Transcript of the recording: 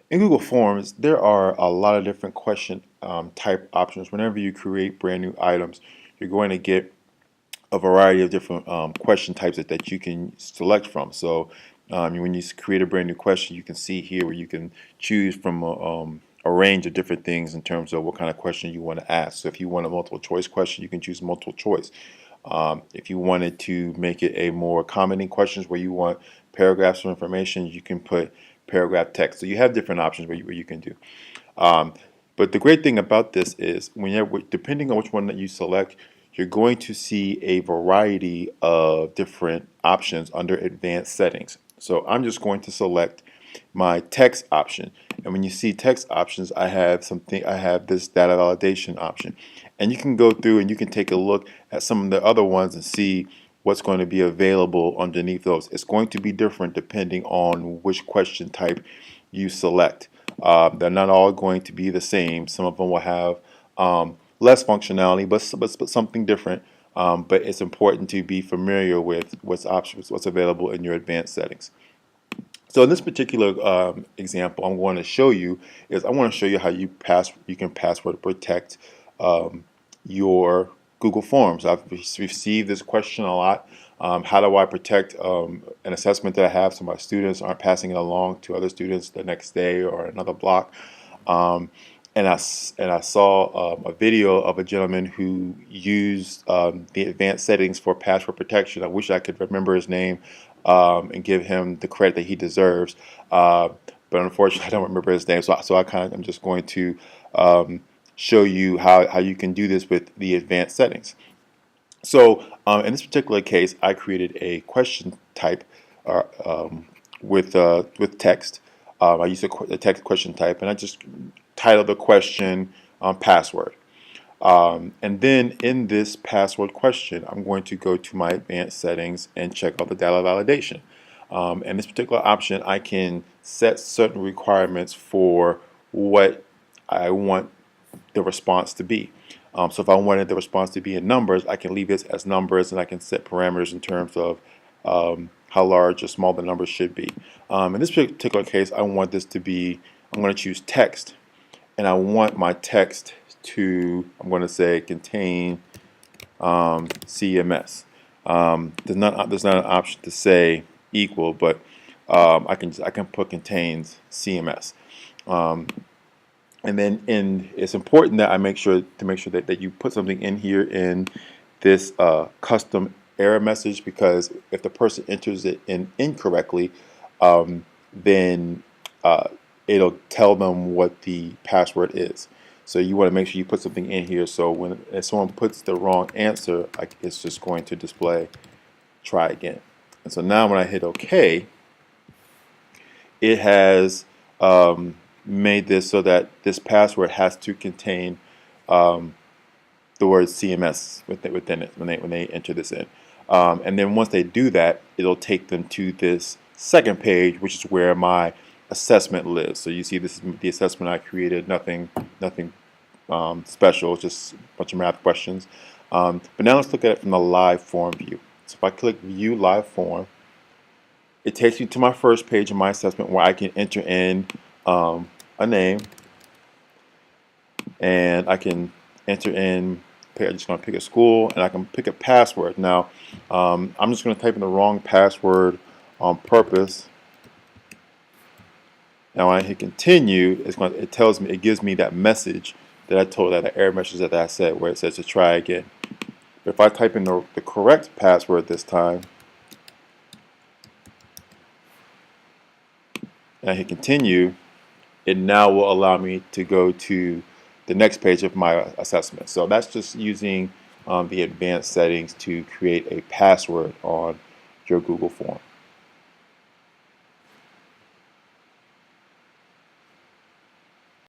In Google Forms, there are a lot of different question type options. Whenever you create brand new items, you're going to get a variety of different question types that you can select from. So when you create a brand new question, you can see here where you can choose from a range of different things in terms of what kind of question you want to ask. So if you want a multiple choice question, you can choose multiple choice. If you wanted to make it a more commenting questions where you want paragraphs of information, you can put paragraph text. So you have different options where you can do. Um, but the great thing about this is depending on which one that you select, you're going to see a variety of different options under advanced settings. So I'm just going to select my text option. And when you see text options, I have this data validation option. And you can go through and you can take a look at some of the other ones and see what's going to be available underneath those. It's going to be different depending on which question type you select. They're not all going to be the same. Some of them will have less functionality, but something different. But it's important to be familiar with what's available in your advanced settings. So in this particular example, I'm going to show you I want to show you how you can password protect your Google Forms. I've received this question a lot. How do I protect an assessment that I have so my students aren't passing it along to other students the next day or another block? Um, and I saw a video of a gentleman who used the advanced settings for password protection. I wish I could remember his name and give him the credit that he deserves. But unfortunately, I don't remember his name. So I'm just going to show you how you can do this with the advanced settings. So in this particular case, I created a question type with text. I used a text question type, and I just titled the question password. And then in this password question, I'm going to go to my advanced settings and check out the data validation. And this particular option, I can set certain requirements for what I want the response to be. So if I wanted the response to be in numbers, I can leave this as numbers, and I can set parameters in terms of how large or small the numbers should be. In this particular case, I'm going to choose text, and I want my text I'm going to say contain CMS. There's not an option to say equal, but I can put contains CMS. And then it's important that I make sure that you put something in here in this custom error message, because if the person enters it in incorrectly, then it'll tell them what the password is. So you want to make sure you put something in here so if someone puts the wrong answer, it's just going to display try again. And so now when I hit OK, it has made this so that this password has to contain the word CMS within it when they enter this in. And then once they do that, it'll take them to this second page, which is where my assessment lives. So you see, this is the assessment I created. Nothing special. It's just a bunch of math questions. But now let's look at it from the live form view. So if I click View Live Form, it takes me to my first page of my assessment where I can enter in a name, and I can enter in. I'm just going to pick a school, and I can pick a password. Now, I'm just going to type in the wrong password on purpose. Now, when I hit continue, it gives me that message that I told, that the error message that I said, where it says to try again. But if I type in the correct password this time, and I hit continue, it now will allow me to go to the next page of my assessment. So that's just using the advanced settings to create a password on your Google form.